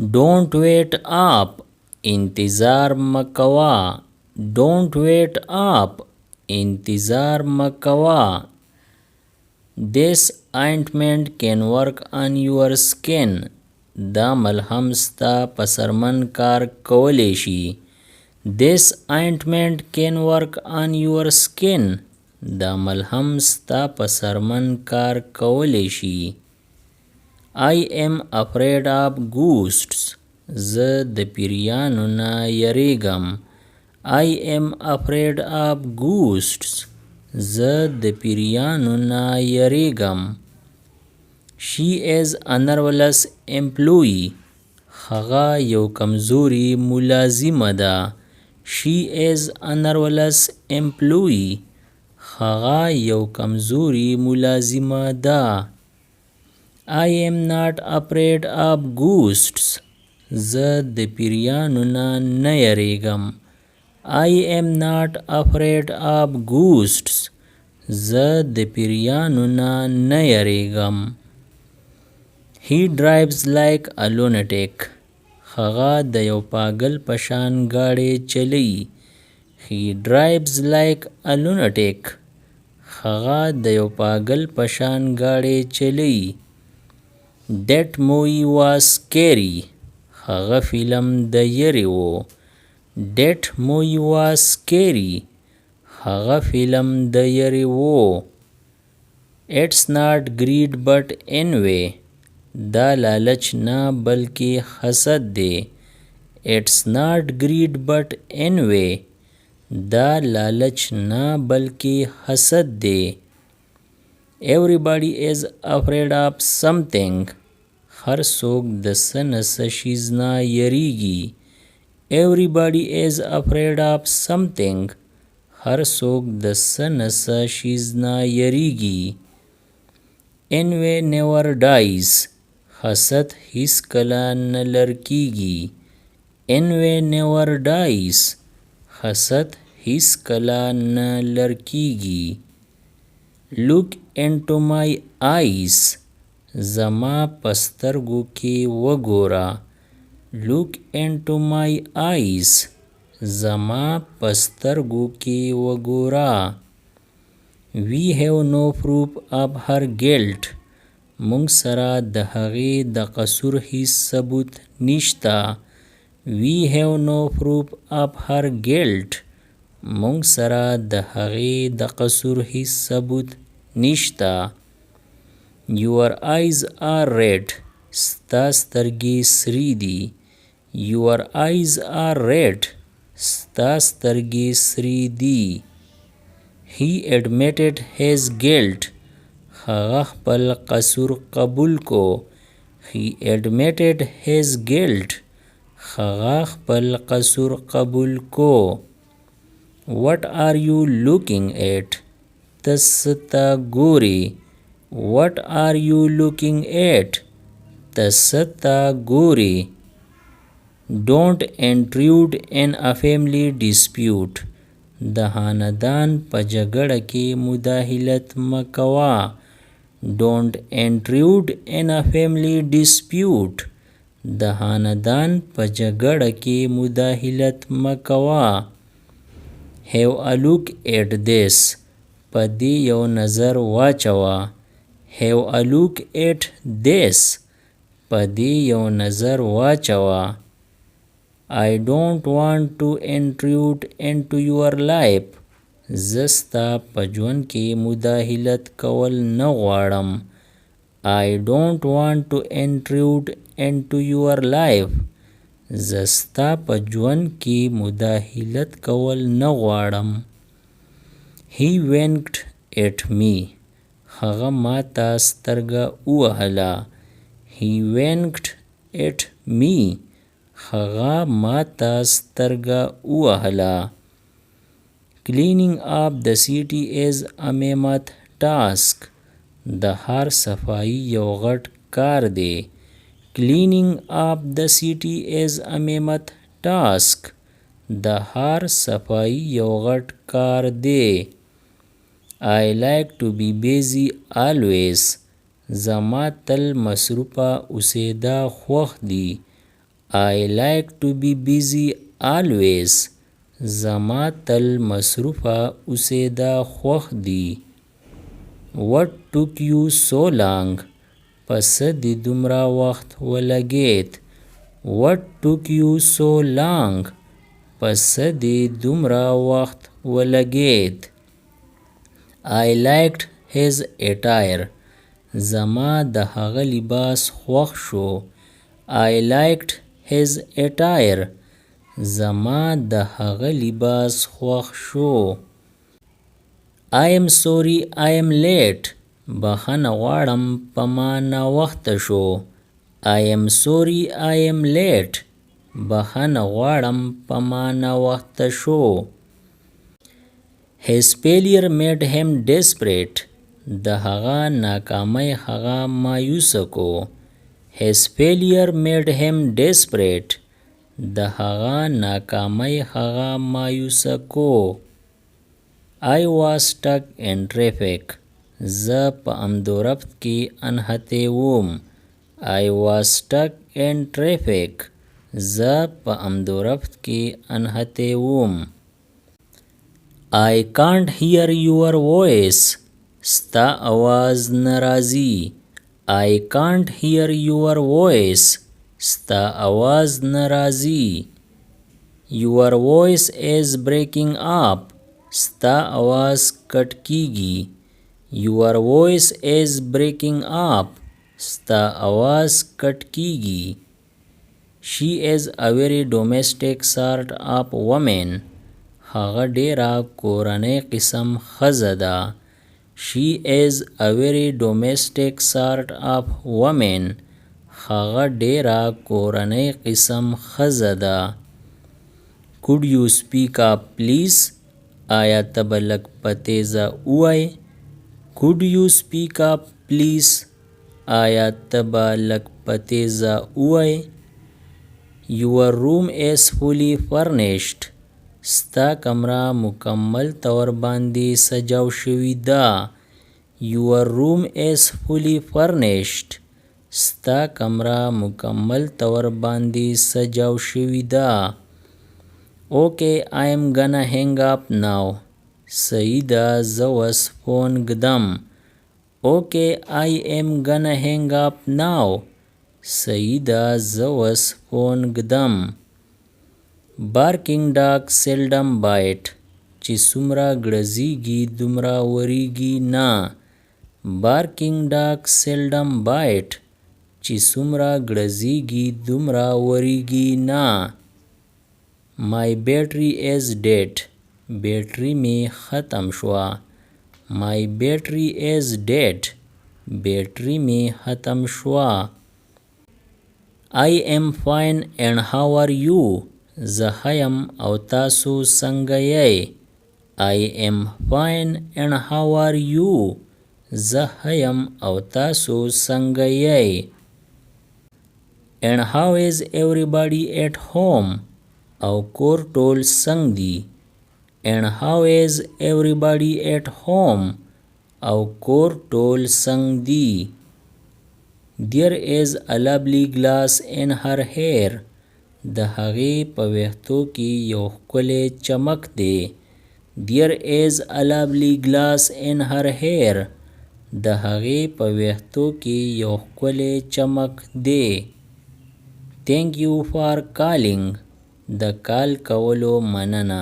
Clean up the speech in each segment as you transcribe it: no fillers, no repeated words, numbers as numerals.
Don't wait up, intizar makawa. Don't wait up, intizar makawa. This ointment can work on your skin. دا ملهم ستا په سرمن کار کولی شي. This ointment can work on your skin. دا ملهم ستا په سرمن کار کولی شي. I am afraid of ghosts. زه د پیریانو نه یریږم. I am afraid of ghosts. زه د پیریانو نه یریږم. She is a nervous employee. هغه یو کمزوري ملازمه ده. She is a nervous employee. هغه یو کمزوري ملازمه ده. I am not afraid of ghosts. زه د پیریانو نه یریږم. I am not afraid of ghosts. زه د پیریانو نه یریږم. He drives like a lunatic. هغه د یو پاگل پشان گاڑی چلی. He drives like a lunatic. هغه د یو پاگل پشان گاڑی چلی. That movie was scary. هغه فیلم د یری و. That movie was scary. هغه فیلم د یری و. It's not greed but envy. دا لالچ نه بلکې حسد دی. It's not greed but envy. دا لالچ نه بلکې حسد دی. Everybody is afraid of something. هر څوک د څه نه څه شیز نه یریږي. Everybody is afraid of something. هر څوک د څه نه څه شیز نه یریږي. Envy never dies. حسد هیڅ کله نه لړ کیږي. Envy never dies. حسد هیڅ کله نه لړ کیږي. Look into my eyes. زما پسترګو کې وګوره. Look into my eyes. زما پسترګو کې وګوره. We have no proof of her guilt. مونږ سره د هغې د قصور هیڅ ثبوت نشته. We have no proof of her guilt. مونږ سره د هغې د قصور هیڅ ثبوت نشته. Your eyes are red. ستا سترګې سرې دي. Your eyes are red. ستا سترګې سرې دي. He admitted his guilt. هغه خپل قصور قبول کو. He admitted his guilt. هغه خپل قصور قبول کو. What are you looking at? ته څه ته ګورې. What are you looking at? ته څه ته ګورې. Don't intrude in a family dispute. د خاندان په جګړه کې مداخلت مه کوه. Don't intrude in a family dispute. د خاندان په جګړه کې مداخلت مه کوه. Have a look at this. په دې یو نظر واچوه. Have a look at this. په دې یو نظر واچوه. I don't want to intrude into your life. زه ستا په ژوند کې مداخلت کول نه غواړم. I don't want to intrude into your life. زه ستا په ژوند کې مداخلت کول نه غواړم. He winked at me. هغه ما ته سترګه ووهله. He winked at me. هغه ما ته سترګه ووهله. Cleaning up the city is a mammoth task. د ښار صفایي یو غټ کار دی. Cleaning up the city is a mammoth task. د ښار صفایي یو غټ کار دی. I like to be busy always. زما تل مصروفه اوسېدا خوښ دي. I like to be busy always. زما تل مصروفه اوسېدا خوښ دي. What took you so long? پس دې دومره وخت ولګېد. What took you so long? پس دې دومره وخت ولګېد. I liked his attire. زما د هغه لباس خوښ شو. I liked his attire. زما د هغه لباس خوښ شو. I am sorry I am late. بخښنه غواړم په ما ناوخته شو. I am sorry I am late. بخښنه غواړم په ما ناوخته شو. His failure made him desperate. د هغه ناکامۍ هغه مایوسه کو. His failure made him desperate. د هغه ناکامۍ هغه مایوسه کو. I was stuck in traffic. زه په امدورفت کې انحتی وم. I was stuck in traffic. زه په امدورفت کې انحتی وم. I can't hear your voice. ستا آواز نه راځي. I can't hear your voice. ستا آواز نه راځي. Your voice is breaking up. ستا آواز کټ کیږي. Your voice is breaking up. ستا آواز کټ کیږي. She is a very domestic sort of woman. هغه ډیره کورنۍ قسم ښځه ده. She is a very domestic sort of woman. هغه ډیره کورنۍ قسم ښځه ده. Could you speak up please? آیا ته به لږ په تیزه ووایې؟ Could you speak up please? آیا ته به لږ په تیزه ووایې؟ Your room is fully furnished. ستا کمره مکمل طور باندې سجاو شوې ده. Your room is fully furnished. ستا کمره مکمل طور باندې سجاو شوې ده. Okay, I am gonna hang up now. صحیح ده زه اوس فون ږدم. Okay, I am gonna hang up now. صحیح ده زه اوس فون ږدم. Barking dog seldom bite. چې څومره ګړزیږي دومره وریږي نه. Barking dog seldom bite. چې څومره ګړزیږي دومره وریږي نه. My battery is dead. بیټری می ختم شوه. My battery is dead. بیټری می ختم شوه. I am fine and how are you? زه ښه یم او تاسو څنګه یئ؟ I am fine and how are you? زه ښه یم او تاسو څنګه یئ؟ And how is everybody at home? او کور ټول څنګه دي؟ And how is everybody at home? او کور ټول څنګه دي؟ There is a lovely glass in her hair. د هغې په ویښتو کې یو ښکلی چمک دی. There is a lovely glass in her hair. د هغې په ویښتو کې یو ښکلی چمک دی. Thank you for calling. د کال کولو مننه.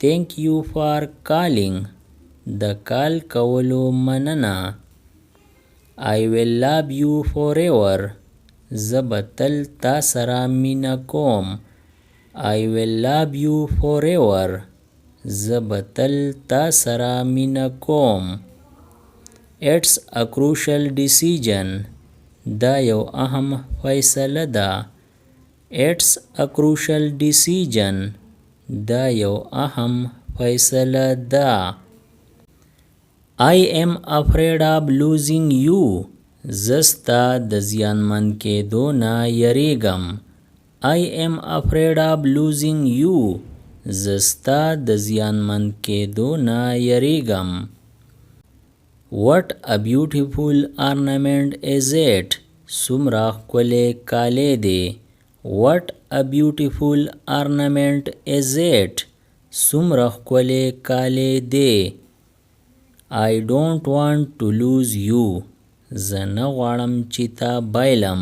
Thank you for calling. د کال کولو مننه. I will love you forever. زه به تل تا سره مینه کوم. I will love you forever. زه به تل تا سره مینه کوم. It's a crucial decision. دا یو اهم فیصله ده. It's a crucial decision. دا یو اهم فیصله ده. I am afraid of losing you. زستا د زیانمن کېدو نه یریږم. I am afraid of losing you. زستا د زیانمن کېدو نه یریږم. What a beautiful ornament is it. څومره ښکلی کالی دی. What a beautiful ornament is it? څومره ښکلی کالی دی. I don't want to lose you. زه نه غواړم چې تا بایلم.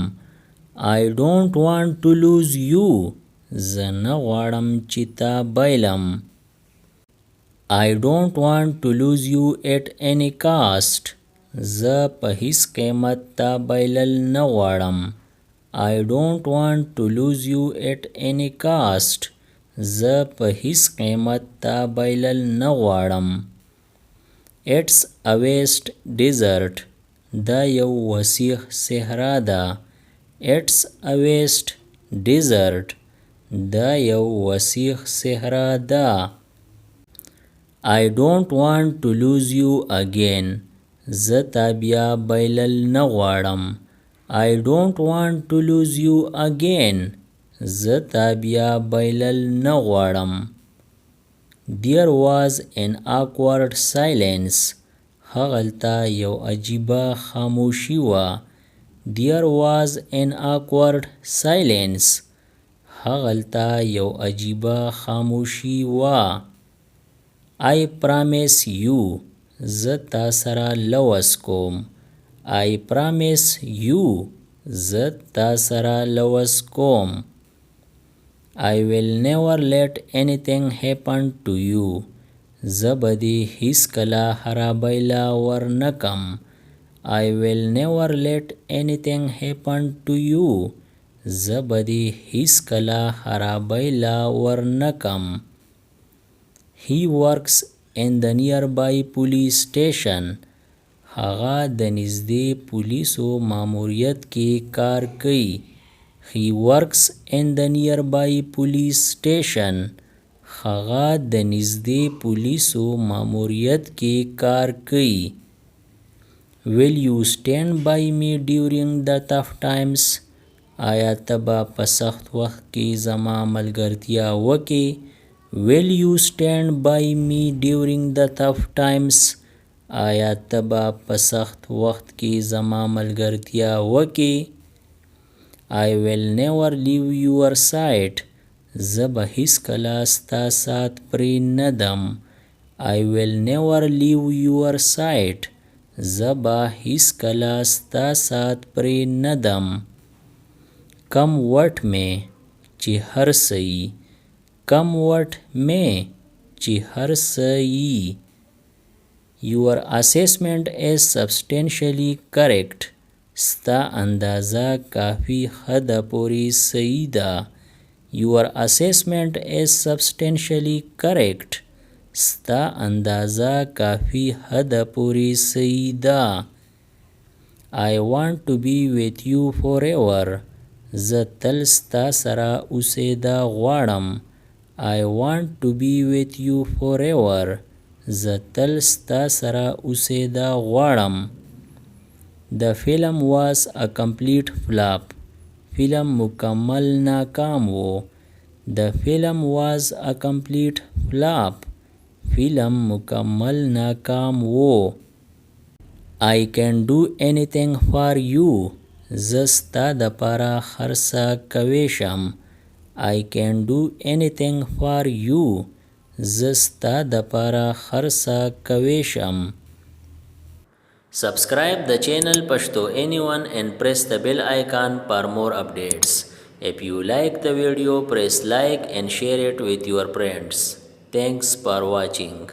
I don't want to lose you. زه نه غواړم چې تا بایلم. I don't want to lose you at any cost. زه په هیڅ قیمت تا بایلل نه غواړم. I don't want to lose you at any cost. زه په هیڅ قیمت تا بایلل نه غواړم. It's a vast desert. دا یو وسیع صحرا ده. It's a vast desert. دا یو وسیع صحرا ده. I don't want to lose you again. زه تا بیا بایلل نه غواړم. I don't want to lose you again. زه تا بیا بایلل نه غواړم. There was an awkward silence. هغلته یو عجیبه خاموشي وه. There was an awkward silence. هغلته یو عجیبه خاموشي وه. I promise you. زه تا سره لوس کوم. I promise you. زه تا سره لوس کوم. I will never let anything happen to you. زه به دې هیڅ کله خرابیله ورنکم. I will never let anything happen to you. زه به دې هیڅ کله خرابیله ورنکم. He works in the nearby police station. هغه د نږدې پولیسو ماموریت کې کار کوي. He works in the nearby police station. هغه د نږدې پولیسو ماموریت کې کار کوي. Will you stand by me during the tough times? آیا ته به په سخت وخت کې زما ملګرتیا وکې؟ Will you stand by me during the tough times? آیا ته به په سخت وخت کې زما ملګرتیا وکې؟ I will never leave your side. زه به هیڅ کله ستا سات پرې نه دم. I will never leave your side. زه به هیڅ کله ستا سات پرې نه دم. Come what may. چې هر څه یي. Come what may. چې هر څه یي. Your assessment is substantially correct. ستا اندازه کافی حده پورې صحیح ده. Your assessment is substantially correct. ستا اندازه کافی حده پورې صحیح ده. I want to be with you forever. زه تل ستا سره اوسېده غواړم. I want to be with you forever. زه تل ستا سره اوسېده غواړم. The film was a complete flop. فلم مکمل ناکام و. The film was a complete flop. فلم مکمل ناکام و. I can do anything for you. زه ستا دپاره هر څه کولی شم. I can do anything for you. زه ستا دپاره هر څه کولی شم. Subscribe the channel Pashto Anyone and press the bell icon for more updates. If you like the video, press like and share it with your friends. Thanks for watching.